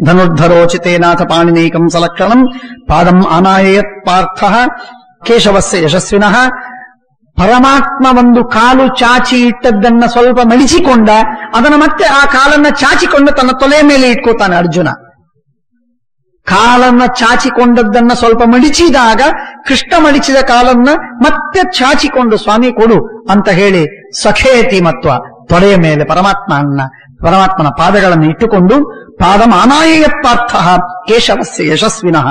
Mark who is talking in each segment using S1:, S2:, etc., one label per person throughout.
S1: ಧನುರ್ಧರೋಚಿತೇನಾಥ ಪಾಣಿನೈಕಂ ಸಲಕ್ಷಣಂ ಪಾದಂ ಅನಾಯಯತ್ ಪಾರ್ಥ ಕೇಶವಸ್ಯ ಯಶಸ್ವಿನಃ. ಪರಮಾತ್ಮ ಒಂದು ಕಾಲು ಚಾಚಿ ಇಟ್ಟದ್ದನ್ನ ಸ್ವಲ್ಪ ಮಡಿಸಿಕೊಂಡ, ಅದನ್ನು ಮತ್ತೆ ಆ ಕಾಲನ್ನ ಚಾಚಿಕೊಂಡು ತನ್ನ ತೊಲೆಯ ಮೇಲೆ ಇಟ್ಕೋತಾನೆ ಅರ್ಜುನ. ಕಾಲನ್ನ ಚಾಚಿಕೊಂಡದ್ದನ್ನ ಸ್ವಲ್ಪ ಮಡಿಚಿದಾಗ ಕೃಷ್ಣ ಮಡಿಚಿದ ಕಾಲನ್ನ ಮತ್ತೆ ಚಾಚಿಕೊಂಡು ಸ್ವಾಮಿ ಕೊಡು ಅಂತ ಹೇಳಿ ಸಖೇತಿ ಮತ್ವ ತೊಡೆಯ ಮೇಲೆ ಪರಮಾತ್ಮನ ಪಾದಗಳನ್ನು ಇಟ್ಟುಕೊಂಡು ಪಾದಂ ಅನಾಯಯತ್ಪಾರ್ಥ ಕೇಶವಸ್ಯ ಯಶಸ್ವಿನಃ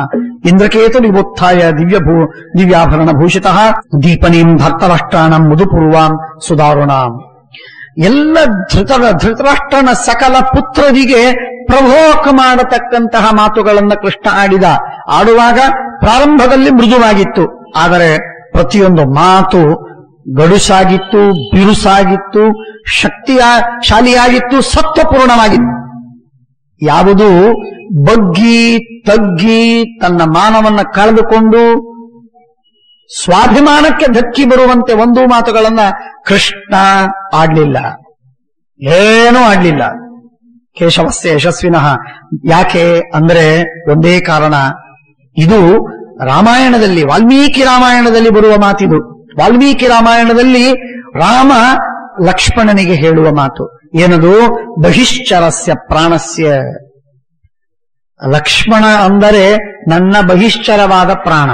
S1: ಇಂದ್ರಕೇತು ವಿಭುತ್ಥಾಯ ದಿವ್ಯಾಭರಣ ಭೂಷಿತಃ ದೀಪನೀಂ ಧರ್ತರಾಷ್ಟ್ರಾಣಂ ಮಧುಪೂರ್ವಾಂ ಸುದಾರುಣಾಂ. ಎಲ್ಲ ಧೃತರಾಷ್ಟ್ರನ ಸಕಲ ಪುತ್ರರಿಗೆ ಪ್ರಭೋಕ ಮಾಡತಕ್ಕಂತಹ ಮಾತುಗಳನ್ನ ಕೃಷ್ಣ ಆಡುವಾಗ ಪ್ರಾರಂಭದಲ್ಲಿ ಮೃದುವಾಗಿತ್ತು, ಆದರೆ ಪ್ರತಿಯೊಂದು ಮಾತು ಗಡುಸಾಗಿತ್ತು, ಬಿರುಸಾಗಿತ್ತು, ಶಾಲಿಯಾಗಿತ್ತು, ಸತ್ವಪೂರ್ಣವಾಗಿತ್ತು. ಯಾವುದು ಬಗ್ಗಿ ತಗ್ಗಿ ತನ್ನ ಮಾನವನ್ನ ಕಳೆದುಕೊಂಡು ಸ್ವಾಭಿಮಾನಕ್ಕೆ ಧಕ್ಕಿ ಬರುವಂತೆ ಒಂದೂ ಮಾತುಗಳನ್ನ ಕೃಷ್ಣ ಆಡ್ಲಿಲ್ಲ, ಏನೂ ಆಡ್ಲಿಲ್ಲ. ಕೇಶವಸ್ಯ ಯಶಸ್ವಿನಃ. ಯಾಕೆ ಅಂದ್ರೆ ಒಂದೇ ಕಾರಣ, ಇದು ರಾಮಾಯಣದಲ್ಲಿ ವಾಲ್ಮೀಕಿ ರಾಮಾಯಣದಲ್ಲಿ ಬರುವ ಮಾತಿದು. ವಾಲ್ಮೀಕಿ ರಾಮಾಯಣದಲ್ಲಿ ರಾಮ ಲಕ್ಷ್ಮಣನಿಗೆ ಹೇಳುವ ಮಾತು ಏನದು? ಬಹಿಶ್ಚರಸ್ಯ ಪ್ರಾಣಸ್ಯ. ಲಕ್ಷ್ಮಣ ಅಂದರೆ ನನ್ನ ಬಹಿಶ್ಚರವಾದ ಪ್ರಾಣ,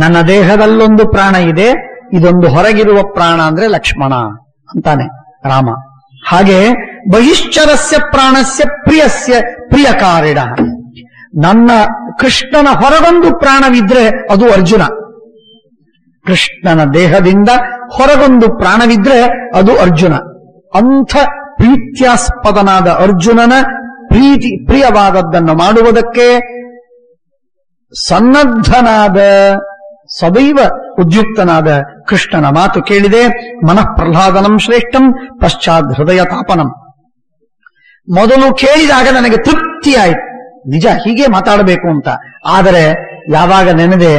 S1: ನನ್ನ ದೇಹದಲ್ಲೊಂದು ಪ್ರಾಣ ಇದೆ, ಇದೊಂದು ಹೊರಗಿರುವ ಪ್ರಾಣ ಅಂದ್ರೆ ಲಕ್ಷ್ಮಣ ಅಂತಾನೆ ರಾಮ. ಹಾಗೆ ಬಹಿಶ್ಚರಸ್ಯ ಪ್ರಾಣಸ್ಯ ಪ್ರಿಯಸ್ಯ ಪ್ರಿಯಕಾರಿಣ. ನನ್ನ ಕೃಷ್ಣನ ಹೊರಗೊಂದು ಪ್ರಾಣವಿದ್ರೆ ಅದು ಅರ್ಜುನ. ಕೃಷ್ಣನ ದೇಹದಿಂದ ಹೊರಗೊಂದು ಪ್ರಾಣವಿದ್ರೆ ಅದು ಅರ್ಜುನ. ಅಂಥ ಪ್ರೀತ್ಯಾಸ್ಪದನಾದ ಅರ್ಜುನನ ಪ್ರಿಯವಾದದ್ದನ್ನು ಮಾಡುವುದಕ್ಕೆ ಸನ್ನದ್ಧನಾದ ಸದೈವ ಉದ್ಯುಕ್ತನಾದ ಕೃಷ್ಣನ ಮಾತು ಕೇಳಿದೆ. ಮನಃ ಪ್ರಹ್ಲಾದನಂ ಶ್ರೇಷ್ಠಂ ಪಶ್ಚಾತ್ ಹೃದಯ ತಾಪನಂ. ಮೊದಲು ಕೇಳಿದಾಗ ನನಗೆ ತೃಪ್ತಿಯಾಯಿತು, ನಿಜ ಹೀಗೆ ಮಾತಾಡಬೇಕು ಅಂತ. ಆದರೆ ಯಾವಾಗ ನೆನೆದೆ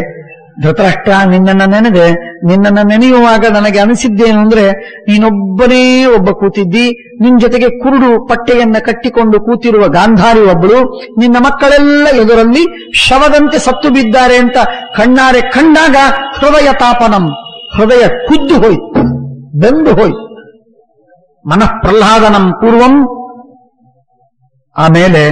S1: ಧೃತರಾಷ್ಟ್ರ, ನಿನ್ನನ್ನ ನೆನೆಯುವಾಗ ನನಗೆ ಅನಿಸಿದ್ದೇನು ಅಂದ್ರೆ, ನೀನೊಬ್ಬನೇ ಒಬ್ಬ ಕೂತಿದ್ದಿ, ನಿನ್ ಜೊತೆಗೆ ಕುರುಡು ಪಟ್ಟೆಯನ್ನ ಕಟ್ಟಿಕೊಂಡು ಕೂತಿರುವ ಗಾಂಧಾರಿ ಒಬ್ಬಳು, ನಿನ್ನ ಮಕ್ಕಳೆಲ್ಲ ಎದುರಲ್ಲಿ ಶವದಂತೆ ಸತ್ತು ಬಿದ್ದಾರೆ ಅಂತ ಕಣ್ಣಾರೆ ಕಂಡಾಗ ಹೃದಯ ತಾಪನಂ, ಹೃದಯ ಕುದ್ದು ಹೋಯ್ತು, ಬೆಂದು ಹೋಯ್ತು. ಮನಃ ಪ್ರಹ್ಲಾದನಂ ಪೂರ್ವಂ, ಆಮೇಲೆ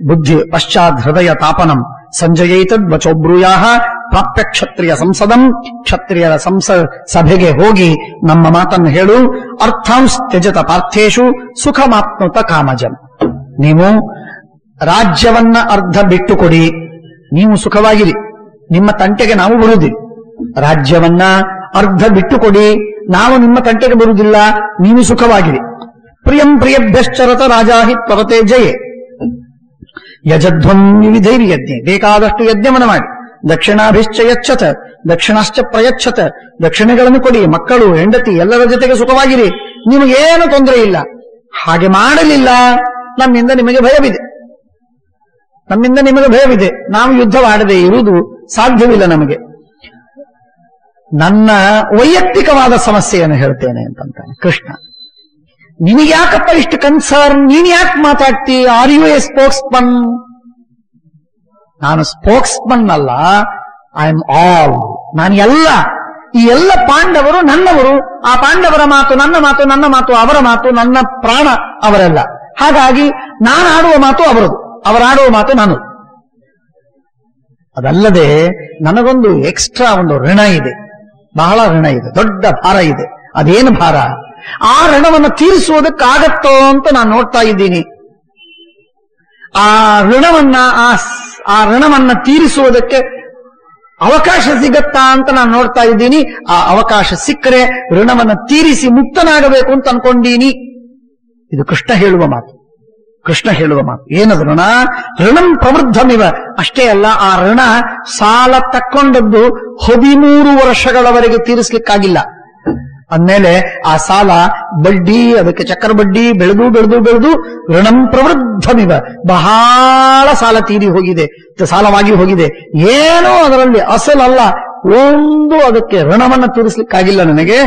S1: ಬುದ್ಧಿ ಪಶ್ಚಾತ್ ಹೃದಯ ತಾಪನಂ. ಸಂಜಯೈತದ್ ವಚೋಬ್ರೂಯಾಹ ಪ್ರಾಪ್ಯ ಕ್ಷತ್ರಿಯ ಸಂಸದಂ. ಕ್ಷತ್ರಿಯರ ಸಭೆಗೆ ಹೋಗಿ ನಮ್ಮ ಮಾತನ್ನು ಹೇಳು. ಅರ್ಥಾಂಸ್ ತ್ಯಜತ ಪಾರ್ಥೇಶು ಸುಖಮಾಪ್ನುತ ಕಾಮಜಂ. ನೀವು ರಾಜ್ಯವನ್ನ ಅರ್ಧ ಬಿಟ್ಟುಕೊಡಿ, ನೀವು ಸುಖವಾಗಿರಿ, ನಿಮ್ಮ ತಂಟೆಗೆ ನಾವು ಬರುವುದಿಲ್ಲ. ರಾಜ್ಯವನ್ನ ಅರ್ಧ ಬಿಟ್ಟುಕೊಡಿ, ನಾವು ನಿಮ್ಮ ತಂಟೆಗೆ ಬರುವುದಿಲ್ಲ, ನೀವು ಸುಖವಾಗಿರಿ. ಪ್ರಿಯಂ ಪ್ರಿಯಭ್ಯಶ್ಚರತ ರಾಜಾಹಿ ತ್ವರತೆ ಜಯೇ. ಯಜಧ್ವಂ ವಿವಿಧೈರ್ಯಜ್ಞೆ, ಬೇಕಾದಷ್ಟು ಯಜ್ಞವನ್ನು ಮಾಡಿ. ದಕ್ಷಿಣಾಭಿಶ್ಚ ಯಚ್ಛತ, ದಕ್ಷಿಣಾಶ್ಚ ಪ್ರಯಚ್ಛತ, ದಕ್ಷಿಣೆಗಳನ್ನು ಕೊಡಿ. ಮಕ್ಕಳು ಹೆಂಡತಿ ಎಲ್ಲರ ಜೊತೆಗೆ ಸುಖವಾಗಿರಿ, ನಿಮಗೇನು ತೊಂದರೆ ಇಲ್ಲ. ಹಾಗೆ ಮಾಡಲಿಲ್ಲ, ನಮ್ಮಿಂದ ನಿಮಗೆ ಭಯವಿದೆ, ನಾವು ಯುದ್ಧವಾಡದೆ ಇರುವುದು ಸಾಧ್ಯವಿಲ್ಲ ನಮಗೆ. ನನ್ನ ವೈಯಕ್ತಿಕವಾದ ಸಮಸ್ಯೆಯನ್ನು ಹೇಳ್ತೇನೆ ಅಂತಂತಾನೆ ಕೃಷ್ಣ. ನಿನಗ್ಯಾಕಪ್ಪ ಇಷ್ಟು ಕನ್ಸರ್ನ್, ನೀನ್ ಯಾಕೆ ಮಾತಾಡ್ತಿ? Are you a spokesman? ನಾನು ಸ್ಪೋಕ್ಸ್ಮನ್ ಅಲ್ಲ, ಐ ಆಮ್ ಆಲ್. ನಾನು ಎಲ್ಲ, ಈ ಎಲ್ಲ ಪಾಂಡವರು ನನ್ನವರು. ಆ ಪಾಂಡವರ ಮಾತು ನನ್ನ ಮಾತು, ನನ್ನ ಮಾತು ಅವರ ಮಾತು, ನನ್ನ ಪ್ರಾಣ ಅವರೆಲ್ಲ. ಹಾಗಾಗಿ ನಾನು ಆಡುವ ಮಾತು ಅವರದು, ಅವರಾಡುವ ಮಾತು ನಾನು. ಅದಲ್ಲದೆ ನನಗೊಂದು ಎಕ್ಸ್ಟ್ರಾ ಒಂದು ಋಣ ಇದೆ, ಬಹಳ ಋಣ ಇದೆ, ದೊಡ್ಡ ಭಾರ ಇದೆ. ಅದೇನು ಭಾರ? ಆ ಋಣವನ್ನು ತೀರಿಸುವುದಕ್ಕಾಗತ್ತೋ ಅಂತ ನಾನು ನೋಡ್ತಾ ಇದ್ದೀನಿ. ಆ ಋಣವನ್ನ ತೀರಿಸುವುದಕ್ಕೆ ಅವಕಾಶ ಸಿಗತ್ತಾ ಅಂತ ನಾನು ನೋಡ್ತಾ ಇದ್ದೀನಿ. ಆ ಅವಕಾಶ ಸಿಕ್ಕರೆ ಋಣವನ್ನು ತೀರಿಸಿ ಮುಕ್ತನಾಗಬೇಕು ಅಂತ ಅನ್ಕೊಂಡೀನಿ. ಇದು ಕೃಷ್ಣ ಹೇಳುವ ಮಾತು. ಏನದು ಋಣ? ಋಣಂ ಪ್ರವೃದ್ಧಮಿವ. ಅಷ್ಟೇ ಅಲ್ಲ, ಆ ಋಣ ಸಾಲ ತಕ್ಕೊಂಡದ್ದು 13 ವರ್ಷಗಳವರೆಗೆ ತೀರಿಸ್ಲಿಕ್ಕಾಗಿಲ್ಲ. ಅಂದಮೇಲೆ ಆ ಸಾಲ ಬಡ್ಡಿ, ಅದಕ್ಕೆ ಚಕ್ರ ಬಡ್ಡಿ ಬೆಳೆದು ಋಣಂ ಪ್ರವೃದ್ಧಮಿವ, ಬಹಳ ಸಾಲ ಸಾಲವಾಗಿ ಹೋಗಿದೆ. ಏನೋ ಅದರಲ್ಲಿ ಅಸಲಲ್ಲ, ಒಂದು ಅದಕ್ಕೆ ಋಣವನ್ನು ತೀರಿಸ್ಲಿಕ್ಕಾಗಿಲ್ಲ ನನಗೆ.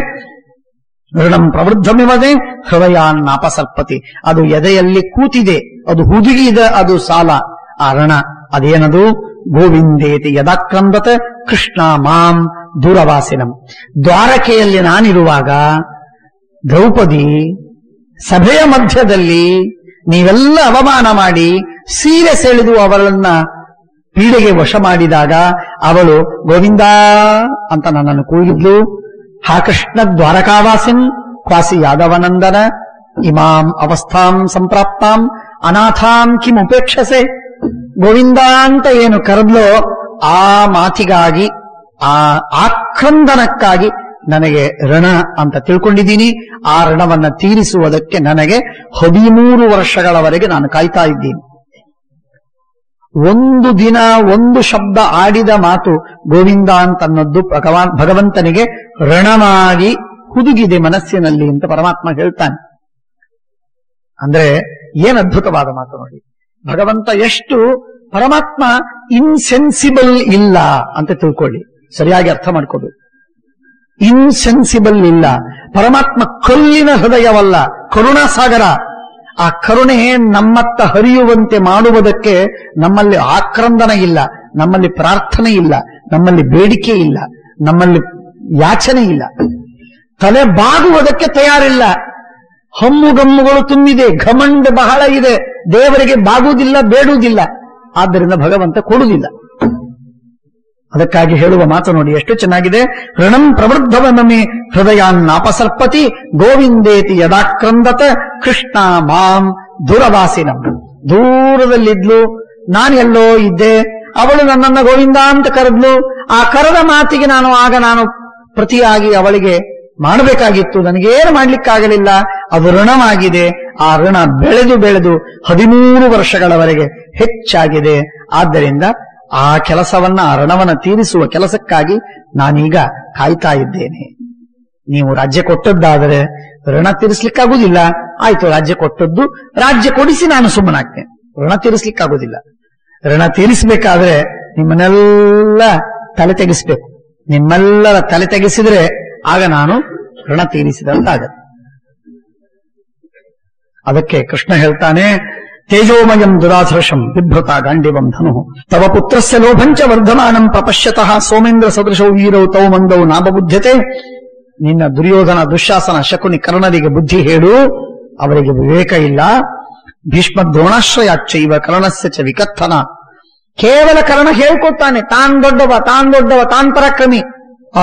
S1: ಋಣಂ ಪ್ರವೃದ್ಧಮಿವದೆ ಹೃದಯಾನ್ನಪಸರ್ಪತಿ. ಅದು ಎದೆಯಲ್ಲಿ ಕೂತಿದೆ, ಅದು ಹುದುಗಿದೆ, ಅದು ಸಾಲ. ಆ ರಣ ಅದೇನದು? ಗೋವಿಂದೇತಿ ಯದಾಕ್ರಂದತ ಕೃಷ್ಣ ಮಾಂ ದೂರವಾಸಿನಂ. ದ್ವಾರಕೆಯಲ್ಲಿ ನಾನಿರುವಾಗ ದ್ರೌಪದಿ ಸಭೆಯ ಮಧ್ಯದಲ್ಲಿ ನೀವೆಲ್ಲ ಅವಮಾನ ಮಾಡಿ ಸೀರೆ ಸೆಳೆದು ಅವಳನ್ನ ಪೀಡೆಗೆ ವಶ ಮಾಡಿದಾಗ ಅವಳು ಗೋವಿಂದ ಅಂತ ನನ್ನನ್ನು ಕೂಗಿದ್ಲು. ಹಾ ಕೃಷ್ಣ ದ್ವಾರಕಾವಾಸಿನ್ ಕ್ವಾಸಿ ಯಾದವನಂದನ ಇಮಾಂ ಅವಸ್ಥಾಂ ಸಂಪ್ರಾಪ್ತಾಂ ಅನಾಥಾಂ ಕಿಂ ಉಪೇಕ್ಷಸೆ. ಗೋವಿಂದ ಅಂತ ಏನು ಕರೆದ್ಲೋ ಆ ಮಾತಿಗಾಗಿ, ಆ ಆಕ್ರಂದನಕ್ಕಾಗಿ ನನಗೆ ಋಣ ಅಂತ ತಿಳ್ಕೊಂಡಿದ್ದೀನಿ. ಆ ಋಣವನ್ನ ತೀರಿಸುವುದಕ್ಕೆ ನನಗೆ 13 ವರ್ಷಗಳವರೆಗೆ ನಾನು ಕಾಯ್ತಾ ಇದ್ದೀನಿ. ಒಂದು ದಿನ ಒಂದು ಶಬ್ದ ಆಡಿದ ಮಾತು ಗೋವಿಂದ ಅಂತನ್ನೋದು ಭಗವಂತನಿಗೆ ಋಣವಾಗಿ ಹುದುಗಿದೆ ಮನಸ್ಸಿನಲ್ಲಿ ಅಂತ ಪರಮಾತ್ಮ ಹೇಳ್ತಾನೆ. ಅಂದ್ರೆ ಏನ್ ಅದ್ಭುತವಾದ ಮಾತು ನೋಡಿ. ಭಗವಂತ ಎಷ್ಟು ಪರಮಾತ್ಮ ಇನ್ಸೆನ್ಸಿಬಲ್ ಇಲ್ಲ ಅಂತ ತಿಳ್ಕೊಳ್ಳಿ, ಸರಿಯಾಗಿ ಅರ್ಥ ಮಾಡ್ಕೋಬೇಕು. ಇನ್ಸೆನ್ಸಿಬಲ್ ಇಲ್ಲ. ಪರಮಾತ್ಮ ಕಲ್ಲಿನ ಹೃದಯವಲ್ಲ, ಕರುಣಾಸಾಗರ. ಆ ಕರುಣೆ ನಮ್ಮತ್ತ ಹರಿಯುವಂತೆ ಮಾಡುವುದಕ್ಕೆ ನಮ್ಮಲ್ಲಿ ಆಕ್ರಂದನ ಇಲ್ಲ, ನಮ್ಮಲ್ಲಿ ಪ್ರಾರ್ಥನೆ ಇಲ್ಲ, ನಮ್ಮಲ್ಲಿ ಬೇಡಿಕೆ ಇಲ್ಲ, ನಮ್ಮಲ್ಲಿ ಯಾಚನೆ ಇಲ್ಲ, ತಲೆ ಬಾಗುವುದಕ್ಕೆ ತಯಾರಿಲ್ಲ. ಹಮ್ಮುಗಮ್ಮುಗಳು ತುಂಬಿದೆ, ಘಮಂಡ ಬಹಳ ಇದೆ, ದೇವರಿಗೆ ಬಾಗುವುದಿಲ್ಲ, ಬೇಡುವುದಿಲ್ಲ. ಆದ್ದರಿಂದ ಭಗವಂತ ಕೊಡುವುದಿಲ್ಲ. ಅದಕ್ಕಾಗಿ ಹೇಳುವ ಮಾತು ನೋಡಿ ಎಷ್ಟು ಚೆನ್ನಾಗಿದೆ. ಋಣಂ ಪ್ರವೃದ್ಧವನಮೇ ಹೃದಯಾನ್ನಪಸರ್ಪತಿ ಗೋವಿಂದೇತಿ ಯದಾಕ್ರಂದತ ಕೃಷ್ಣ ಮಾಂ ದೂರವಾಸಿನಂ. ದೂರದಲ್ಲಿದ್ಲು, ನಾನೆಲ್ಲೋ ಇದ್ದೆ, ಅವಳು ನನ್ನನ್ನ ಗೋವಿಂದ ಅಂತ ಕರೆದ್ಲು. ಆ ಕರೆದ ಮಾತಿಗೆ ನಾನು ಪ್ರತಿಯಾಗಿ ಅವಳಿಗೆ ಮಾಡಬೇಕಾಗಿತ್ತು, ನನಗೇನು ಮಾಡ್ಲಿಕ್ಕಾಗಲಿಲ್ಲ. ಅದು ಋಣವಾಗಿದೆ. ಆ ಋಣ ಬೆಳೆದು 13 ವರ್ಷಗಳವರೆಗೆ ಹೆಚ್ಚಾಗಿದೆ. ಆದ್ದರಿಂದ ಆ ಕೆಲಸವನ್ನ, ಆ ಋಣವನ್ನ ತೀರಿಸುವ ಕೆಲಸಕ್ಕಾಗಿ ನಾನೀಗ ಕಾಯ್ತಾ ಇದ್ದೇನೆ. ನೀವು ರಾಜ್ಯ ಕೊಟ್ಟದ್ದಾದರೆ ಋಣ ತೀರಿಸ್ಲಿಕ್ಕಾಗುವುದಿಲ್ಲ. ಆಯ್ತು, ರಾಜ್ಯ ಕೊಟ್ಟದ್ದು, ರಾಜ್ಯ ಕೊಡಿಸಿ ನಾನು ಸುಮ್ಮನಾಗ್ತೇನೆ. ಋಣ ತೀರಿಸ್ಲಿಕ್ಕಾಗುವುದಿಲ್ಲ. ಋಣ ತೀರಿಸಬೇಕಾದ್ರೆ ನಿಮ್ಮನ್ನೆಲ್ಲ ತಲೆ ತೆಗೆಸ್ಬೇಕು. ನಿಮ್ಮೆಲ್ಲರ ತಲೆ ತೆಗೆಸಿದ್ರೆ ಆಗ ನಾನು ಋಣ ತೀರಿಸಿದಂತಾಗತ್ತೆ. ಅದಕ್ಕೆ ಕೃಷ್ಣ ಹೇಳ್ತಾನೆ, ತೇಜೋಮಯಂ ದುರಾಧರ್ಷಂ ಬಿಭ್ರತ ಗಾಂಡಿವಂ ಧನು ತವ ಪುತ್ರಸ್ಯ ಲೋಭಂಚ ವರ್ಧಮಾನಂ ಪ್ರಪಶ್ಯತಃ ಸೋಮೇಂದ್ರ ಸದೃಶೌ ವೀರೌ ತೌ ಮಂದೌ ನಾಬಬುಧ್ಯತೆ. ನಿನ್ನ ದುರ್ಯೋಧನ, ದುಶ್ಯಾಸನ, ಶಕುನಿ, ಕರ್ಣರಿಗೆ ಬುದ್ಧಿ ಹೇಳು, ಅವರಿಗೆ ವಿವೇಕ ಇಲ್ಲ. ಭೀಷ್ಮ ದ್ರೋಣಾಶ್ರಯಾಚ್ಚೈವ ಕರ್ಣಸ್ಯ ಚ ವಿಕಥನ. ಕೇವಲ ಕರ್ಣ ಹೇಳ್ಕೊಡ್ತಾನೆ, ತಾನ್ ದೊಡ್ಡವ, ತಾನ್ ಪರಾಕ್ರಮಿ.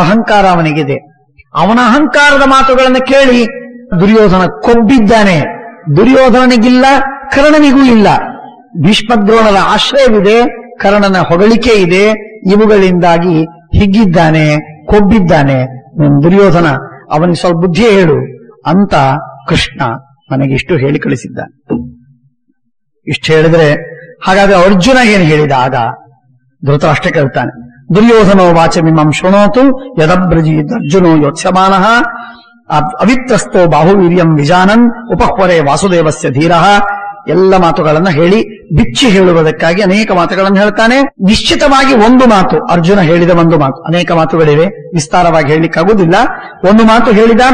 S1: ಅಹಂಕಾರ ಅವನಿಗಿದೆ. ಅವನ ಅಹಂಕಾರದ ಮಾತುಗಳನ್ನು ಕೇಳಿ ದುರ್ಯೋಧನ ಕೊಬ್ಬಿದ್ದಾನೆ. ದುರ್ಯೋಧನನಿಗಿಲ್ಲ, ಕರ್ಣನಿಗೂ ಇಲ್ಲ. ಭೀಷ್ಮದ್ರೋಣರ ಆಶ್ರಯವಿದೆ, ಕರ್ಣನ ಹೊಗಳಿಕೆ ಇದೆ. ಇವುಗಳಿಂದಾಗಿ ಹಿಗ್ಗಿದ್ದಾನೆ, ಕೊಬ್ಬಿದ್ದಾನೆ. ದುರ್ಯೋಧನ, ಅವನಿಗೆ ಸ್ವಲ್ಪ ಬುದ್ಧಿ ಹೇಳು ಅಂತ ಕೃಷ್ಣ ನನಗಿಷ್ಟು ಹೇಳಿ ಕಳಿಸಿದ್ದಾನೆ. ಇಷ್ಟು ಹೇಳಿದ್ರೆ ಹಾಗಾದ್ರೆ ಅರ್ಜುನ ಏನು ಹೇಳಿದ? ಆಗ ಧೃತರಾಷ್ಟ್ರ ಕೇಳ್ತಾನೆ, ದುರ್ಯೋಧನೋ ವಾಚಮಿಮಂ ಶೃಣೋತು ಯದಬ್ರಜೀತ್ ಅರ್ಜುನೋ ಯೋತ್ಸ್ಯಮಾನಃ ಅವಿತ್ರಸ್ತೋ ಬಾಹುವೀರ್ಯಂ ವಿಜಾನನ್ ಉಪಹ್ವರೆ ವಾಸುದೇವಸ್ಯ ಧೀರಃ. ಎಲ್ಲ ಮಾತುಗಳನ್ನ ಹೇಳಿ ಬಿಚ್ಚಿ ಹೇಳುವುದಕ್ಕಾಗಿ ಅನೇಕ ಮಾತುಗಳನ್ನು ಹೇಳ್ತಾನೆ. ನಿಶ್ಚಿತವಾಗಿ ಒಂದು ಮಾತು, ಅರ್ಜುನ ಹೇಳಿದ ಒಂದು ಮಾತು, ಅನೇಕ ಮಾತುಗಳಿವೆ, ವಿಸ್ತಾರವಾಗಿ ಹೇಳಲಿಕ್ಕಾಗುವುದಿಲ್ಲ. ಒಂದು ಮಾತು ಹೇಳಿದ,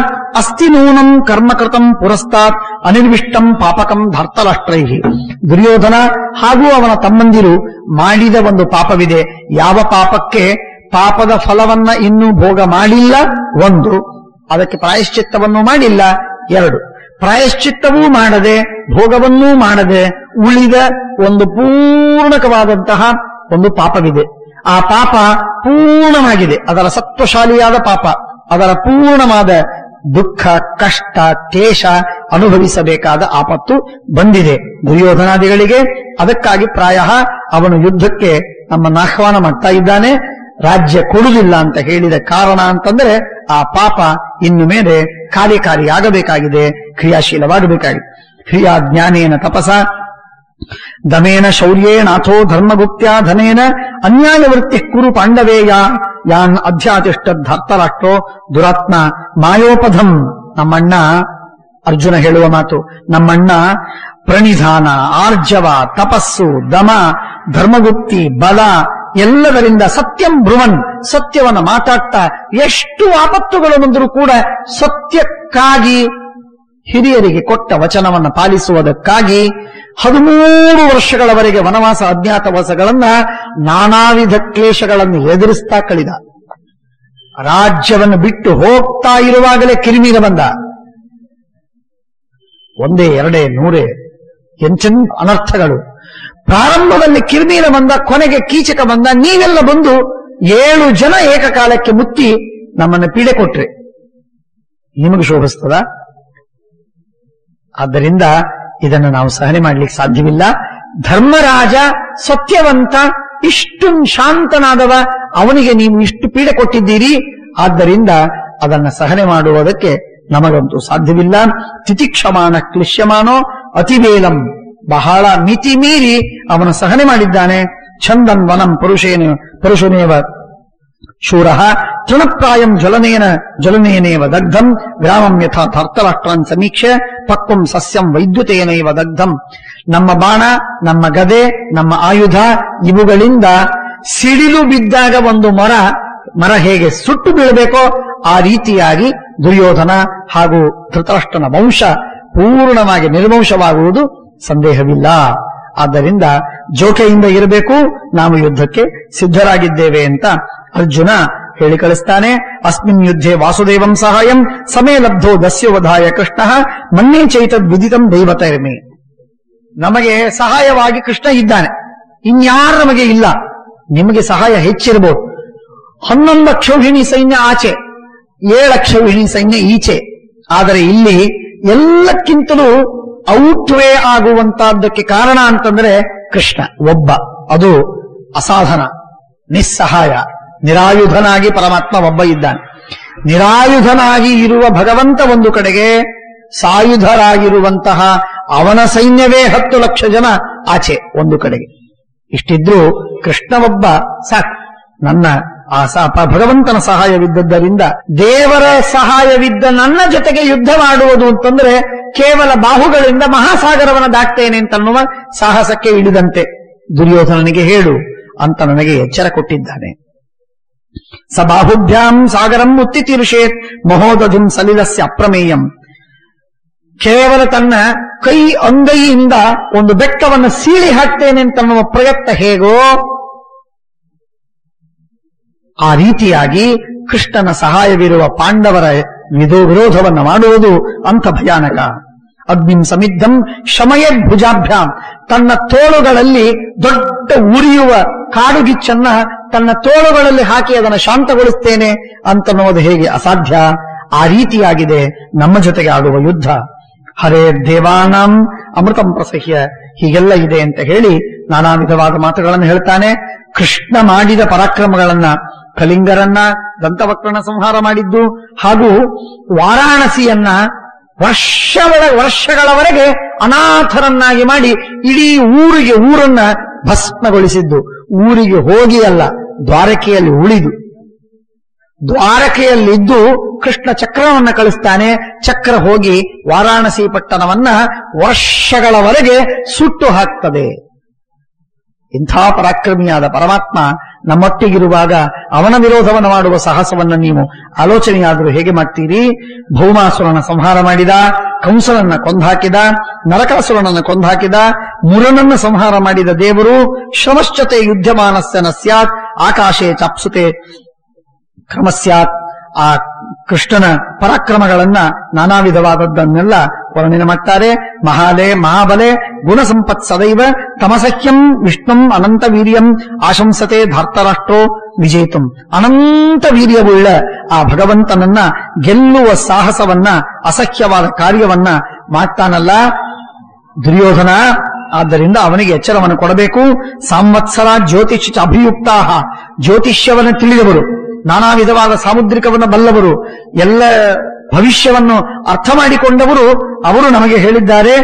S1: ಅಸ್ತಿ ನೂನಂ ಕರ್ಮಕೃತಂ ಪುರಸ್ತಾತ್ ಅನಿರ್ವಿಷ್ಟಂ ಪಾಪಕಂ ಧರ್ತರಾಷ್ಟ್ರೈಹಿ. ದುರ್ಯೋಧನ ಹಾಗೂ ಅವನ ತಮ್ಮಂದಿರು ಮಾಡಿದ ಒಂದು ಪಾಪವಿದೆ. ಯಾವ ಪಾಪಕ್ಕೆ ಪಾಪದ ಫಲವನ್ನ ಇನ್ನೂ ಭೋಗ ಮಾಡಿಲ್ಲ, ಒಂದು, ಅದಕ್ಕೆ ಪ್ರಾಯಶ್ಚಿತ್ತವನ್ನು ಮಾಡಿಲ್ಲ, ಎರಡು, ಪ್ರಾಯಶ್ಚಿತ್ತವೂ ಮಾಡದೆ ಭೋಗವನ್ನೂ ಮಾಡದೆ ಉಳಿದ ಒಂದು ಪೂರ್ಣಕವಾದಂತಹ ಒಂದು ಪಾಪವಿದೆ. ಆ ಪಾಪ ಪೂರ್ಣವಾಗಿದೆ, ಅದರ ಸತ್ವಶಾಲಿಯಾದ ಪಾಪ, ಅದರ ಪೂರ್ಣವಾದ ದುಃಖ, ಕಷ್ಟ, ಕ್ಲೇಶ ಅನುಭವಿಸಬೇಕಾದ ಆಪತ್ತು ಬಂದಿದೆ ದುರ್ಯೋಧನಾದಿಗಳಿಗೆ. ಅದಕ್ಕಾಗಿ ಪ್ರಾಯ ಅವನು ಯುದ್ಧಕ್ಕೆ ನಮ್ಮನ್ನು ಆಹ್ವಾನ ಮಾಡ್ತಾ ಇದ್ದಾನೆ. ರಾಜ್ಯ ಕೊಡುವುದಿಲ್ಲ ಅಂತ ಹೇಳಿದ ಕಾರಣ ಅಂತಂದ್ರೆ ಆ ಪಾಪ ಇನ್ನು ಮೇಲೆ ಕಾರ್ಯಕಾರಿಯಾಗಬೇಕಾಗಿದೆ, ಕ್ರಿಯಾಶೀಲವಾಗಬೇಕಾಗಿದೆ. ಕ್ರಿಯಾ ಜ್ಞಾನೇನ ತಪಸ ದಮೇನ ಶೌರ್ಯೇನಾಥೋ ಧರ್ಮಗುಪ್ತ್ಯಾ ಧನೇನ ಅನ್ಯಾಯವೃತ್ತಿ ಕುರು ಪಾಂಡವೇಯ ಯಾನ್ ಅಧ್ಯಾತಿಷ್ಠ ಧರ್ತರಾಷ್ಟ್ರೋ ದುರಾತ್ಮ ಮಾಯೋಪಧಂ. ನಮ್ಮಣ್ಣ ಅರ್ಜುನ ಹೇಳುವ ಮಾತು, ನಮ್ಮಣ್ಣ ಪ್ರಣಿಧಾನ, ಆರ್ಜವ, ತಪಸ್ಸು, ದಮ, ಧರ್ಮಗುಪ್ತಿ, ಬಲ ಎಲ್ಲದರಿಂದ ಸತ್ಯಂ ಬ್ರುವನ್, ಸತ್ಯವನ್ನ ಮಾತಾಡ್ತಾ ಎಷ್ಟು ಆಪತ್ತುಗಳು ಬಂದರೂ ಕೂಡ ಸತ್ಯಕ್ಕಾಗಿ ಹಿರಿಯರಿಗೆ ಕೊಟ್ಟ ವಚನವನ್ನು ಪಾಲಿಸುವುದಕ್ಕಾಗಿ 13 ವರ್ಷಗಳವರೆಗೆ ವನವಾಸ ಅಜ್ಞಾತವಾಸಗಳನ್ನ ನಾನಾ ವಿಧ ಕ್ಲೇಶಗಳನ್ನು ಎದುರಿಸ್ತಾ ಕಳಿದ. ರಾಜ್ಯವನ್ನು ಬಿಟ್ಟು ಹೋಗ್ತಾ ಇರುವಾಗಲೇ ಕಿರಿಮೀರ ಬಂದ. ಒಂದೇ ಎರಡೇ ನೂರೇ ಎಂಚೆನ್ ಅನರ್ಥಗಳು. ಪ್ರಾರಂಭದಲ್ಲಿ ಕಿರಿಮೀರ ಬಂದ, ಕೊನೆಗೆ ಕೀಚಕ ಬಂದ. ನೀವೆಲ್ಲ ಬಂದು 7 ಜನ ಏಕಕಾಲಕ್ಕೆ ಮುತ್ತಿ ನಮ್ಮನ್ನು ಪೀಡೆ ಕೊಟ್ರೆ ನಿಮಗೆ ಶೋಭಿಸ್ತದ? ಆದ್ದರಿಂದ ಇದನ್ನು ನಾವು ಸಹನೆ ಮಾಡ್ಲಿಕ್ಕೆ ಸಾಧ್ಯವಿಲ್ಲ. ಧರ್ಮರಾಜ ಸತ್ಯವಂತ, ಇಷ್ಟು ಶಾಂತನಾದವ, ಅವನಿಗೆ ನೀವು ಇಷ್ಟು ಪೀಡೆ ಕೊಟ್ಟಿದ್ದೀರಿ. ಆದ್ದರಿಂದ ಅದನ್ನು ಸಹನೆ ಮಾಡುವುದಕ್ಕೆ ನಮಗಂತೂ ಸಾಧ್ಯವಿಲ್ಲ. ತಿತಿಕ್ಷಮಾನ ಕ್ಲಿಶ್ಯಮಾನೋ ಅತಿವೇಲಂ, ಬಹಳ ಮಿತಿ ಮೀರಿ ಅವನು ಸಹನೆ ಮಾಡಿದ್ದಾನೆ. ಛಂದನ್ ವನಂ ಪರುಷನೇವ ಶೂರಃ ತೃಣಪ್ರಾಯಂ ಜ್ವಲನೇನೇವ ದಗ್ಧಂ ಗ್ರಾಮಂ ಯಥಾ ಧರ್ತರಾಷ್ಟ್ರಾನ್ ಸಮೀಕ್ಷೆ ಪಕ್ವಂ ಸಸ್ಯಂ ವೈದ್ಯುತೇನೈವ ದಗ್ಧಂ. ನಮ್ಮ ಬಾಣ, ನಮ್ಮ ಗದೆ, ನಮ್ಮ ಆಯುಧ ಇವುಗಳಿಂದ ಸಿಡಿಲು ಬಿದ್ದಾಗ ಒಂದು ಮರ ಹೇಗೆ ಸುಟ್ಟು ಬೀಳಬೇಕೋ ಆ ರೀತಿಯಾಗಿ ದುರ್ಯೋಧನ ಹಾಗೂ ಧೃತರಾಷ್ಟ್ರನ ವಂಶ ಪೂರ್ಣವಾಗಿ ನಿರ್ವಂಶವಾಗುವುದು ಸಂದೇಹವಿಲ್ಲ. ಆದ್ದರಿಂದ ಜೋಕೆಯಿಂದ ಇರಬೇಕು, ನಾವು ಯುದ್ಧಕ್ಕೆ ಸಿದ್ಧರಾಗಿದ್ದೇವೆ ಅಂತ ಅರ್ಜುನ ಹೇಳಿ ಕಳಿಸ್ತಾನೆ. ಅಸ್ಮಿನ್ ಯುದ್ಧೆ ವಾಸುದೇವಂ ಸಹಾಯಂ ಸಮೇ ಲಬ್ಧೋ ದಸ್ಯವಧಾಯ ಕೃಷ್ಣ ಮನ್ನೇ ಚೈತದ್ ವಿದಿತಂ ದೈವತೈರ್ಮೇ. ನಮಗೆ ಸಹಾಯವಾಗಿ ಕೃಷ್ಣ ಇದ್ದಾನೆ, ಇನ್ಯಾರು ನಮಗೆ ಇಲ್ಲ. ನಿಮಗೆ ಸಹಾಯ ಹೆಚ್ಚಿರಬಹುದು. 11 ಅಕ್ಷೌಹಿಣಿ ಸೈನ್ಯ ಆಚೆ, 7 ಅಕ್ಷೌಹಿಣಿ ಸೈನ್ಯ ಈಚೆ. ಆದರೆ ಇಲ್ಲಿ ಎಲ್ಲಕ್ಕಿಂತಲೂ ಔಟ್ವೇ ಆಗುವಂತಹದ್ದಕ್ಕೆ ಕಾರಣ ಅಂತಂದ್ರೆ ಕೃಷ್ಣ ಒಬ್ಬ. ಅದು ಅಸಾಧನ, ನಿಸ್ಸಹಾಯ, ನಿರಾಯುಧನಾಗಿ ಪರಮಾತ್ಮ ಒಬ್ಬ ಇದ್ದಾನೆ. ನಿರಾಯುಧನಾಗಿ ಇರುವ ಭಗವಂತ ಒಂದು ಕಡೆಗೆ, ಸಾಯುಧರಾಗಿರುವಂತಹ ಅವನ ಸೈನ್ಯವೇ 10 ಲಕ್ಷ ಜನ ಆಚೆ ಒಂದು ಕಡೆಗೆ. ಇಷ್ಟಿದ್ರೂ ಕೃಷ್ಣ ಒಬ್ಬ ಸಾಕು. ನನ್ನ ಭಗವಂತನ ಸಹಾಯವಿದ್ದದ್ದರಿಂದ, ದೇವರ ಸಹಾಯವಿದ್ದ ನನ್ನ ಜೊತೆಗೆ ಯುದ್ಧ ಮಾಡುವುದು ಅಂತಂದ್ರೆ ಕೇವಲ ಬಾಹುಗಳಿಂದ ಮಹಾಸಾಗರವನ್ನು ದಾಟ್ತೇನೆ ಅಂತನ್ನುವ ಸಾಹಸಕ್ಕೆ ಇಳಿದಂತೆ. ದುರ್ಯೋಧನನಿಗೆ ಹೇಳು ಅಂತ ನನಗೆ ಎಚ್ಚರ ಕೊಟ್ಟಿದ್ದಾನೆ. ಸ ಬಾಹುಭ್ಯಾಂ ಸಾಗರಂ ಉತ್ತಿತಿರುಷೇತ್ ಮಹೋದಧಿಂ ಸಲಿಲಸ್ಯ ಅಪ್ರಮೇಯಂ. ಕೇವಲ ತನ್ನ ಕೈ ಅಂಗೈಯಿಂದ ಒಂದು ಬೆಟ್ಟವನ್ನು ಸೀಳಿ ಹಾಕ್ತೇನೆ ಅಂತನ್ನುವ ಪ್ರಯತ್ನ ಹೇಗೋ ಆ ರೀತಿಯಾಗಿ ಕೃಷ್ಣನ ಸಹಾಯವಿರುವ ಪಾಂಡವರ ವಿರೋಧವನ್ನು ಮಾಡುವುದು ಅಂಥ ಭಯಾನಕ. ಅಗ್ನಿಂ ಸಮಿದ್ಧಂ ಶಮಯದ್ ಭುಜಾಭ್ಯಾಂ. ತನ್ನ ತೋಳುಗಳಲ್ಲಿ ದೊಡ್ಡ ಉರಿಯುವ ಕಾಡುಗಿಚ್ಚನ್ನ ತನ್ನ ತೋಳುಗಳಲ್ಲಿ ಹಾಕಿ ಅದನ್ನು ಶಾಂತಗೊಳಿಸ್ತೇನೆ ಅಂತನ್ನುವುದು ಹೇಗೆ ಅಸಾಧ್ಯ, ಆ ರೀತಿಯಾಗಿದೆ ನಮ್ಮ ಜೊತೆಗೆ ಆಡುವ ಯುದ್ಧ. ಹರೇ ದೇವಾನಾಂ ಅಮೃತಂ ಪ್ರಸಹ್ಯ, ಹೀಗೆಲ್ಲ ಇದೆ ಅಂತ ಹೇಳಿ ನಾನಾ ವಿಧವಾದ ಮಾತುಗಳನ್ನು ಹೇಳ್ತಾನೆ. ಕೃಷ್ಣ ಮಾಡಿದ ಪರಾಕ್ರಮಗಳನ್ನ, ಕಲಿಂಗರನ್ನ, ದಂತವಕ್ರನ ಸಂಹಾರ ಮಾಡಿದ್ದು, ಹಾಗೂ ವಾರಾಣಸಿಯನ್ನ ವರ್ಷಗಳವರೆಗೆ ಅನಾಥರನ್ನಾಗಿ ಮಾಡಿ ಇಡೀ ಊರನ್ನ ಭಸ್ಮಗೊಳಿಸಿದ್ದು. ಊರಿಗೆ ಹೋಗಿ ಅಲ್ಲ, ದ್ವಾರಕೆಯಲ್ಲಿ ಉಳಿದು, ದ್ವಾರಕೆಯಲ್ಲಿದ್ದು ಕೃಷ್ಣ ಚಕ್ರವನ್ನ ಕಳಿಸ್ತಾನೆ. ಚಕ್ರ ಹೋಗಿ ವಾರಾಣಸಿ ಪಟ್ಟಣವನ್ನ ವರ್ಷಗಳವರೆಗೆ ಸುಟ್ಟು ಹಾಕ್ತದೆ. ಇಂಥ ಪರಾಕ್ರಮಿಯಾದ ಪರಮಾತ್ಮ ನಮ್ಮೊಟ್ಟಿಗಿರುವಾಗ ಅವನ ವಿರೋಧವನ್ನು ಮಾಡುವ ಸಾಹಸವನ್ನು ನೀವು ಆಲೋಚನೆಯಾದರೂ ಹೇಗೆ ಮಾಡ್ತೀರಿ? ಭೌಮಾಸುರನ ಸಂಹಾರ ಮಾಡಿದ, ಕಂಸನನ್ನ ಕೊಂದಾಕಿದ, ನರಕಾಸುರನನ್ನು ಕೊಂದಾಕಿದ, ಮುರನನ್ನ ಸಂಹಾರ ಮಾಡಿದ ದೇವರು ಶ್ರಮಶ್ಚತೆ ಯುದ್ಧಮಾನಸ್ಯ ನ ಸ್ಯಾತ್ ಆಕಾಶೇ ಚಾಪ್ಸುತೆ ಕ್ರಮಸ್ಯಾತ್. ಆ ಕೃಷ್ಣನ ಪರಾಕ್ರಮಗಳನ್ನ ನಾನಾ ವಿಧವಾದದ್ದನ್ನೆಲ್ಲ ವರ್ಣನೆ ಮಾಡ್ತಾರೆ. ಮಹಾಲೆ ಮಹಾಬಲೆ ಗುಣಸಂಪತ್ ಸದೈವ ತಮಸಹ್ಯಂ ವಿಷ್ಣುಂ ಅನಂತ ವೀರ್ಯಂ ಆಶಂಸತೆ ಧಾರ್ತರಾಷ್ಟ್ರೋ ವಿಜೇತಂ. ಅನಂತ ವೀರ್ಯವುಳ್ಳ ಆ ಭಗವಂತನನ್ನ ಗೆಲ್ಲುವ ಸಾಹಸವನ್ನ, ಅಸಹ್ಯವಾದ ಕಾರ್ಯವನ್ನ ಮಾಡ್ತಾನಲ್ಲ ದುರ್ಯೋಧನ. ಆದ್ದರಿಂದ ಅವನಿಗೆ ಎಚ್ಚರವನ್ನು ಕೊಡಬೇಕು. ಸಂವತ್ಸರ ಜ್ಯೋತಿಷ ಅಭಿಯುಕ್ತಾ, ಜ್ಯೋತಿಷ್ಯವನ್ನು ತಿಳಿದವರು, ನಾನಾ ವಿಧವಾದ ಸಾಮುದ್ರಿಕವನ್ನು ಬಲ್ಲವರು, ಎಲ್ಲ ಭವಿಷ್ಯವನ್ನು ಅರ್ಥ ಮಾಡಿಕೊಂಡವರು, ಅವರು ನಮಗೆ ಹೇಳಿದ್ದಾರೆ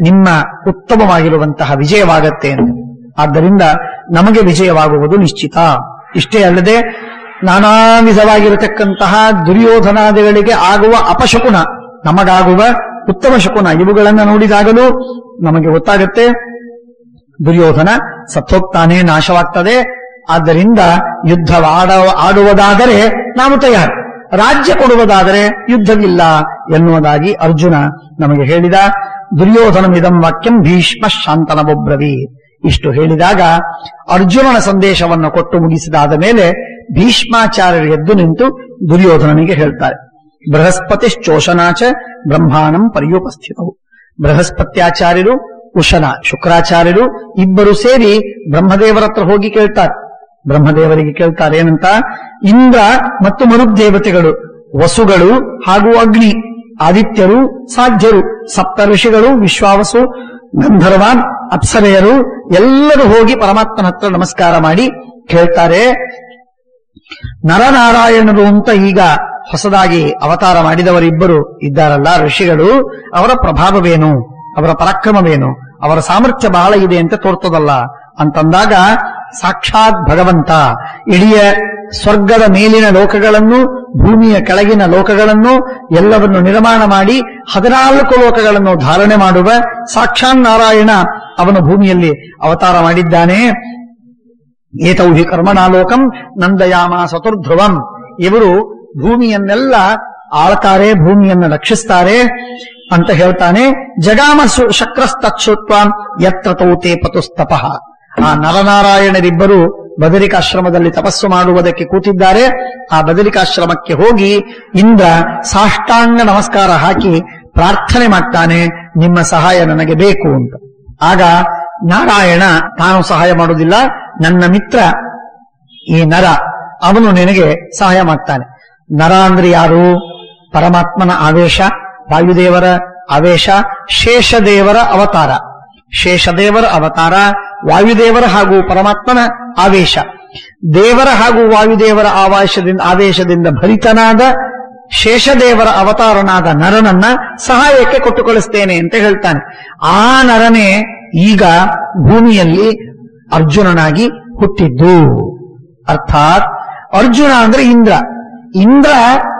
S1: ನಿಮ್ಮ ಉತ್ತಮವಾಗಿರುವಂತಹ ವಿಜಯವಾಗತ್ತೆ ಎಂದು. ಆದ್ದರಿಂದ ನಮಗೆ ವಿಜಯವಾಗುವುದು ನಿಶ್ಚಿತ. ಇಷ್ಟೇ ಅಲ್ಲದೆ ನಾನಾ ವಿಧವಾಗಿರತಕ್ಕಂತಹ ದುರ್ಯೋಧನಾದಿಗಳಿಗೆ ಆಗುವ ಅಪಶಕುನ ನಮಗಾಗುವ ಉತ್ತಮ ಶಕುನ, ಇವುಗಳನ್ನು ನೋಡಿದಾಗಲೂ ನಮಗೆ ಗೊತ್ತಾಗುತ್ತೆ ದುರ್ಯೋಧನ ಸತ್ತೋಗ್ತಾನೆ, ನಾಶವಾಗ್ತದೆ. ಆದ್ದರಿಂದ ಯುದ್ಧ ಆಡುವುದಾದರೆ ನಾವು ತಯಾರು, ರಾಜ್ಯ ಕೊಡುವುದಾದರೆ ಯುದ್ಧವಿಲ್ಲ ಎನ್ನುವುದಾಗಿ ಅರ್ಜುನ ನಮಗೆ ಹೇಳಿದ. ದುರ್ಯೋಧನಮಿದಂ ವಾಕ್ಯಂ ಭೀಷ್ಮ ಶಾಂತನವೊಬ್ರವಿ. ಇಷ್ಟು ಹೇಳಿದಾಗ ಅರ್ಜುನನ ಸಂದೇಶವನ್ನು ಕೊಟ್ಟು ಮುಗಿಸಿದಾದ ಮೇಲೆ ಭೀಷ್ಮಾಚಾರ್ಯರು ಎದ್ದು ನಿಂತು ದುರ್ಯೋಧನನಿಗೆ ಹೇಳ್ತಾರೆ, ಬೃಹಸ್ಪತಿಶ್ಚೋಷನಾಚ ಬ್ರಹ್ಮಾಣಂ ಪರ್ಯುಪಸ್ಥಿತವು. ಬೃಹಸ್ಪತ್ಯಾಚಾರ್ಯರು, ಉಶನ ಶುಕ್ರಾಚಾರ್ಯರು ಇಬ್ಬರು ಸೇರಿ ಬ್ರಹ್ಮದೇವರ ಹತ್ರ ಹೋಗಿ ಕೇಳ್ತಾರೆ. ಬ್ರಹ್ಮದೇವರಿಗೆ ಕೇಳ್ತಾರೆ ಏನಂತ, ಇಂದ್ರ ಮತ್ತು ಮರುದೇವತೆಗಳು, ವಸುಗಳು ಹಾಗೂ ಅಗ್ನಿ, ಆದಿತ್ಯರು, ಸಾಧ್ಯರು, ಸಪ್ತ ಋಷಿಗಳು, ವಿಶ್ವಾವಸು, ಗಂಧರ್ವಾನ್, ಅಪ್ಸರೆಯರು ಎಲ್ಲರೂ ಹೋಗಿ ಪರಮಾತ್ಮನ ಹತ್ರ ನಮಸ್ಕಾರ ಮಾಡಿ ಕೇಳ್ತಾರೆ, ನರನಾರಾಯಣರು ಅಂತ ಈಗ ಹೊಸದಾಗಿ ಅವತಾರ ಮಾಡಿದವರಿಬ್ಬರು ಇದ್ದಾರಲ್ಲ ಋಷಿಗಳು, ಅವರ ಪ್ರಭಾವವೇನು, ಅವರ ಪರಾಕ್ರಮವೇನು, ಅವರ ಸಾಮರ್ಥ್ಯ ಬಹಳ ಇದೆ ಅಂತ ತೋರ್ತದಲ್ಲ ಅಂತಂದಾಗ, ಸಾಕ್ಷಾತ್ ಭಗವಂತ ಇಡೀ ಸ್ವರ್ಗದ ಮೇಲಿನ ಲೋಕಗಳನ್ನು, ಭೂಮಿಯ ಕೆಳಗಿನ ಲೋಕಗಳನ್ನು ಎಲ್ಲವನ್ನು ನಿರ್ಮಾಣ ಮಾಡಿ 14 ಲೋಕಗಳನ್ನು ಧಾರಣೆ ಮಾಡುವ ಸಾಕ್ಷಾತ್ ನಾರಾಯಣ ಅವನು ಭೂಮಿಯಲ್ಲಿ ಅವತಾರ ಮಾಡಿದ್ದಾನೆ. ಏತೌ ಹಿ ಕರ್ಮಣಾಲೋಕಂ ನಂದಯಾಮ ಸತುರ್ಧ್ರುವಂ. ಇವರು ಭೂಮಿಯನ್ನೆಲ್ಲ ಆಳ್ತಾರೆ, ಭೂಮಿಯನ್ನು ರಕ್ಷಿಸ್ತಾರೆ ಅಂತ ಹೇಳ್ತಾನೆ. ಜಗಾಮ ಶಕ್ರಸ್ತಚ್ಛುತ್ವ ಯತ್ರ ತೌತೆ ಪತುಸ್ತಪಃ. ಆ ನರನಾರಾಯಣರಿಬ್ಬರು ಬದರಿಕಾಶ್ರಮದಲ್ಲಿ ತಪಸ್ಸು ಮಾಡುವುದಕ್ಕೆ ಕೂತಿದ್ದಾರೆ. ಆ ಬದರಿಕಾಶ್ರಮಕ್ಕೆ ಹೋಗಿ ಇಂದ್ರ ಸಾಷ್ಟಾಂಗ ನಮಸ್ಕಾರ ಹಾಕಿ ಪ್ರಾರ್ಥನೆ ಮಾಡ್ತಾನೆ, ನಿಮ್ಮ ಸಹಾಯ ನನಗೆ ಬೇಕು ಅಂತ. ಆಗ ನಾರಾಯಣ ತಾನು ಸಹಾಯ ಮಾಡುವುದಿಲ್ಲ, ನನ್ನ ಮಿತ್ರ ಈ ನರ ಅವನು ನಿನಗೆ ಸಹಾಯ ಮಾಡ್ತಾನೆ. ನರ ಅಂದ್ರೆ ಯಾರು? ಪರಮಾತ್ಮನ ಆವೇಶ, ವಾಯುದೇವರ ಆವೇಶ, ಶೇಷದೇವರ ಅವತಾರ. ಶೇಷದೇವರ ಅವತಾರ, ವಾಯುದೇವರ ಹಾಗೂ ಪರಮಾತ್ಮನ ಆವೇಶ. ದೇವರ ಹಾಗೂ ವಾಯುದೇವರ ಆವೇಶದಿಂದ ಭರಿತನಾದ ಶೇಷದೇವರ ಅವತಾರನಾದ ನರನನ್ನ ಸಹಾಯಕ್ಕೆ ಕೊಟ್ಟು ಕಳಿಸ್ತೇನೆ ಅಂತ ಹೇಳ್ತಾನೆ. ಆ ನರನೇ ಈಗ ಭೂಮಿಯಲ್ಲಿ ಅರ್ಜುನನಾಗಿ ಹುಟ್ಟಿದ್ದು. ಅರ್ಥಾತ್ ಅರ್ಜುನ ಅಂದ್ರೆ ಇಂದ್ರ. ಇಂದ್ರ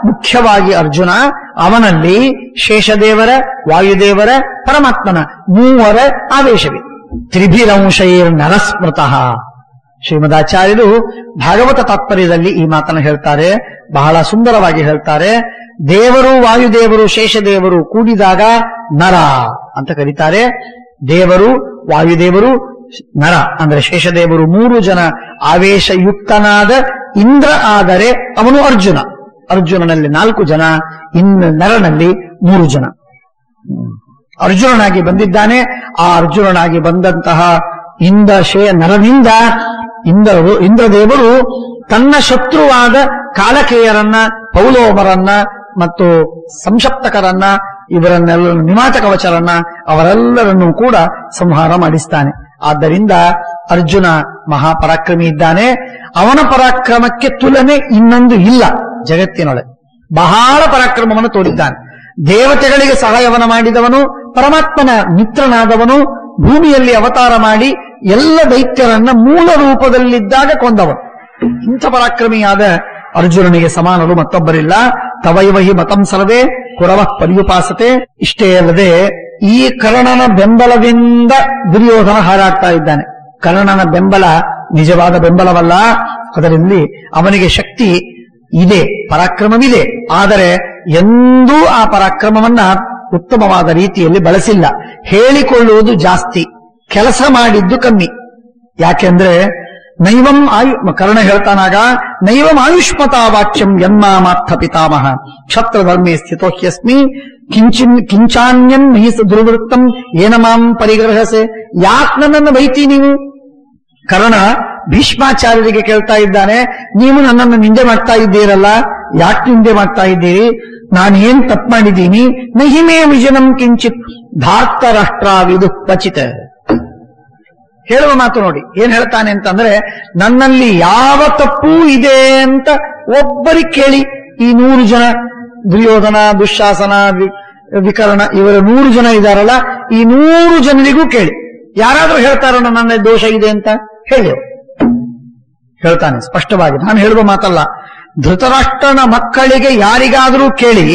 S1: ಮುಖ್ಯವಾಗಿ ಅರ್ಜುನ, ಅವನಲ್ಲಿ ಶೇಷದೇವರ, ವಾಯುದೇವರ, ಪರಮಾತ್ಮನ ಮೂವರ ಆವೇಶವಿದೆ. ತ್ರಿಭಿರಂಶೈರ್ ನರಸ್ಮೃತಃ. ಶ್ರೀಮದಾಚಾರ್ಯರು ಭಾಗವತ ತಾತ್ಪರ್ಯದಲ್ಲಿ ಈ ಮಾತನ್ನು ಹೇಳ್ತಾರೆ, ಬಹಳ ಸುಂದರವಾಗಿ ಹೇಳ್ತಾರೆ. ದೇವರು, ವಾಯುದೇವರು, ಶೇಷದೇವರು ಕೂಡಿದಾಗ ನರ ಅಂತ ಕರೀತಾರೆ. ದೇವರು, ವಾಯುದೇವರು, ನರ ಅಂದ್ರೆ ಶೇಷದೇವರು 3 ಜನ ಆವೇಶಯುಕ್ತನಾದ ಇಂದ್ರ ಆದರೆ ಅವನು ಅರ್ಜುನ. ಅರ್ಜುನನಲ್ಲಿ 4 ಜನ, ಇನ್ನು ನರನಲ್ಲಿ 3 ಜನ. ಅರ್ಜುನನಾಗಿ ಬಂದಿದ್ದಾನೆ. ಆ ಅರ್ಜುನನಾಗಿ ಬಂದಂತಹ ನರನಿಂದ ಇಂದ್ರದೇವರು ತನ್ನ ಶತ್ರುವಾದ ಕಾಲಕೇಯರನ್ನ, ಪೌಲೋಮರನ್ನ ಮತ್ತು ಸಂಶಪ್ತಕರನ್ನ, ಇವರನ್ನೆಲ್ಲ ನಿಮಾತ ಕವಚರನ್ನ ಅವರೆಲ್ಲರನ್ನೂ ಕೂಡ ಸಂಹಾರ ಮಾಡಿಸ್ತಾನೆ. ಆದ್ದರಿಂದ ಅರ್ಜುನ ಮಹಾಪರಾಕ್ರಮಿ ಇದ್ದಾನೆ. ಅವನ ಪರಾಕ್ರಮಕ್ಕೆ ತುಲನೆ ಇನ್ನೊಂದು ಇಲ್ಲ ಜಗತ್ತಿನೊಳಗೆ. ಬಹಳ ಪರಾಕ್ರಮವನ್ನು ತೋರಿದ್ದಾನೆ. ದೇವತೆಗಳಿಗೆ ಸಹಾಯವನ್ನು ಮಾಡಿದವನು, ಪರಮಾತ್ಮನ ಮಿತ್ರನಾದವನು, ಭೂಮಿಯಲ್ಲಿ ಅವತಾರ ಮಾಡಿ ಎಲ್ಲ ದೈತ್ಯರನ್ನ ಮೂಲ ರೂಪದಲ್ಲಿದ್ದಾಗ ಕೊಂದವನು. ಇಂಥ ಪರಾಕ್ರಮಿಯಾದ ಅರ್ಜುನನಿಗೆ ಸಮಾನರು ಮತ್ತೊಬ್ಬರಿಲ್ಲ. ತವೈವಹಿ ಮತಂ ಸರ್ವೇ ಕುರವಃ ಪರ್ಯುಪಾಸತೆ. ಇಷ್ಟೇ ಅಲ್ಲದೆ ಈ ಕರ್ಣನ ಬೆಂಬಲದಿಂದ ದುರ್ಯೋಧನ ಹಾರಾಡ್ತಾ ಇದ್ದಾನೆ. ಕರ್ಣನ ಬೆಂಬಲ ನಿಜವಾದ ಬೆಂಬಲವಲ್ಲ. ಅದರಲ್ಲಿ ಅವನಿಗೆ ಶಕ್ತಿ ಇದೆ, ಪರಾಕ್ರಮವಿದೆ. ಆದರೆ ಎಂದೂ ಆ ಪರಾಕ್ರಮವನ್ನ ಉತ್ತಮವಾದ ರೀತಿಯಲ್ಲಿ ಬಳಸಿಲ್ಲ. ಹೇಳಿಕೊಳ್ಳುವುದು ಜಾಸ್ತಿ, ಕೆಲಸ ಮಾಡಿದ್ದು ಕಮ್ಮಿ. ಯಾಕೆಂದ್ರೆ ನೈವಂ ಕರ್ಣ ಹೇಳ್ತಾನಾಗ, ನೈವಂ ಆಯುಷ್ಮತಾ ವಾಚ್ಯಂ ಯನ್ಮಾಮಾರ್ಥ ಪಿತಾಮಹ ಕ್ಷತ್ರಧರ್ಮೇ ಸ್ಥಿತೋ ಹ್ಯಸ್ಮಿ ಕಿಂಚಾನ್ಯನ್ ಮಹೀಸ ದುರ್ವೃತ್ತಂ ಏನ ಮಾಂ ಪರಿಗ್ರಹಸೆ. ಯಾಕೆ ನನ್ನನ್ನು ಬೈತಿ ನೀವು? ಕರ್ಣ ಭೀಷ್ಮಾಚಾರ್ಯರಿಗೆ ಕೇಳ್ತಾ ಇದ್ದಾನೆ, ನೀವು ನನ್ನನ್ನು ನಿಂದೆ ಮಾಡ್ತಾ ಇದ್ದೀರಲ್ಲ, ಯಾಕೆ ನಿಂದೆ ಮಾಡ್ತಾ ಇದ್ದೀರಿ? ನಾನೇನ್ ತಪ್ಪು ಮಾಡಿದ್ದೀನಿ? ನಹಿಮೇ ವಿಜನಂ ಕಿಂಚಿತ್ ಧಾರ್ತ ರಾಷ್ಟ್ರ ವಿದು ಕ್ವಚಿತ. ಹೇಳುವ ಮಾತು ನೋಡಿ ಏನ್ ಹೇಳ್ತಾನೆ ಅಂತಂದ್ರೆ, ನನ್ನಲ್ಲಿ ಯಾವ ತಪ್ಪೂ ಇದೆ ಅಂತ ಒಬ್ಬರಿಗೆ ಕೇಳಿ. ಈ 100 ಜನ, ದುರ್ಯೋಧನ, ದುಶ್ಯಾಸನ, ವಿಕರ್ಣ, ಇವರ 100 ಜನ ಇದಾರಲ್ಲ, ಈ 100 ಜನರಿಗೂ ಕೇಳಿ. ಯಾರಾದ್ರೂ ಹೇಳ್ತಾರೋ ನನ್ನ ದೋಷ ಇದೆ ಅಂತ? ಹೇಳಿ. ಹೇಳ್ತಾನೆ ಸ್ಪಷ್ಟವಾಗಿ. ನಾನು ಹೇಳುವ ಮಾತಲ್ಲ, ಧೃತರಾಷ್ಟ್ರನ ಮಕ್ಕಳಿಗೆ ಯಾರಿಗಾದರೂ ಕೇಳಿ,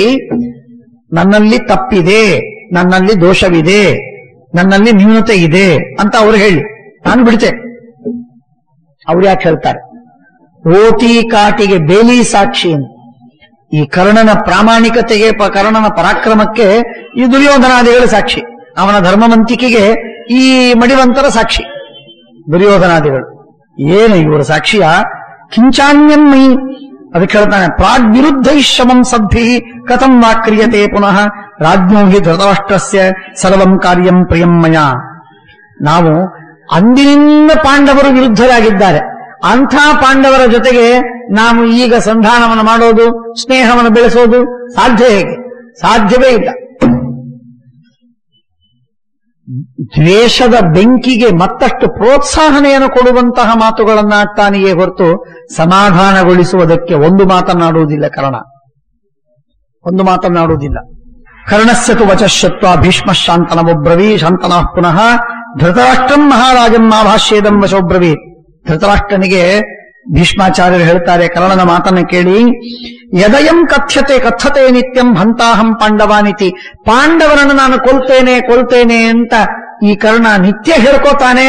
S1: ನನ್ನಲ್ಲಿ ತಪ್ಪಿದೆ, ನನ್ನಲ್ಲಿ ದೋಷವಿದೆ, ನನ್ನಲ್ಲಿ ನ್ಯೂನತೆ ಇದೆ ಅಂತ ಅವರು ಹೇಳಿ, ನಾನು ಬಿಡ್ತೆ. ಅವ್ರು ಯಾಕೆ ಹೇಳ್ತಾರೆ? ಓಟಿ ಕಾಟಿಗೆ ಬೇಲಿ ಸಾಕ್ಷಿ. ಈ ಕರ್ಣನ ಪ್ರಾಮಾಣಿಕತೆಗೆ, ಕರ್ಣನ ಪರಾಕ್ರಮಕ್ಕೆ ಈ ದುರ್ಯೋಧನಾದಿಗಳು ಸಾಕ್ಷಿ. ಅವನ ಧರ್ಮವಂತಿಕೆಗೆ ಈ ಮಡಿವಂತರ ಸಾಕ್ಷಿ ದುರ್ಯೋಧನಾದಿಗಳು. ಏನು ಇವರು ಸಾಕ್ಷಿಯ? ಕಿಂಚಾನ್ಯನ್ಮೈ ಅದಕ್ಕೆ ಹೇಳ್ತಾನೆ, ಪ್ರಾಗ್ವಿರುದ್ಧ ಶಮಂ ಸದ್ಭಿ ಕಥಂ ವಾ ಕ್ರಿಯತೆ ಪುನಃ ರಾಜ್ಞೋ ಹಿ ಧೃತರಾಷ್ಟ್ರಸ್ಯ ಸರ್ವಂ ಕಾರ್ಯಂ ಪ್ರಿಯಂ ಮಯ. ನಾವು ಅಂದಿನಿಂದ ಪಾಂಡವರು ವಿರುದ್ಧರಾಗಿದ್ದಾರೆ. ಅಂಥ ಪಾಂಡವರ ಜೊತೆಗೆ ನಾವು ಈಗ ಸಂಧಾನವನ್ನು ಮಾಡೋದು, ಸ್ನೇಹವನ್ನು ಬೆಳೆಸೋದು ಸಾಧ್ಯ ಹೇಗೆ? ಸಾಧ್ಯವೇ ಇಲ್ಲ. ದ್ವೇಷದ ಬೆಂಕಿಗೆ ಮತ್ತಷ್ಟು ಪ್ರೋತ್ಸಾಹನೆಯನ್ನು ಕೊಡುವಂತಹ ಮಾತುಗಳನ್ನಾಡ್ತಾನೆಯೇ ಹೊರತು ಸಮಾಧಾನಗೊಳಿಸುವುದಕ್ಕೆ ಒಂದು ಮಾತನ್ನಾಡುವುದಿಲ್ಲ. ಒಂದು ಮಾತನ್ನಾಡುವುದಿಲ್ಲ. ಕರ್ಣಸ್ಯತು ವಚಶ್ಯತ್ವ ಭೀಷ್ಮ ಶಾಂತನವೊಬ್ರವೀ ಶಾಂತನಃ ಪುನಃ ಧೃತರಾಷ್ಟ್ರಂ ಮಹಾರಾಜಂ ಆಭಾಷ್ಯೇದಂ ವಶೋಬ್ರವೀ. ಧೃತರಾಷ್ಟ್ರನಿಗೆ ಭೀಷ್ಮಾಚಾರ್ಯರು ಹೇಳ್ತಾರೆ, ಕರ್ಣನ ಮಾತನ್ನು ಕೇಳಿ, ಯದಯಂ ಕಥ್ಯತೆ ನಿತ್ಯಂ ಹಂತಾಹಂ ಪಾಂಡವಾನಿತಿ. ಪಾಂಡವರನ್ನು ನಾನು ಕೊಲ್ತೇನೆ ಅಂತ ಈ ಕರ್ಣ ನಿತ್ಯ ಹೇಳ್ಕೋತಾನೆ.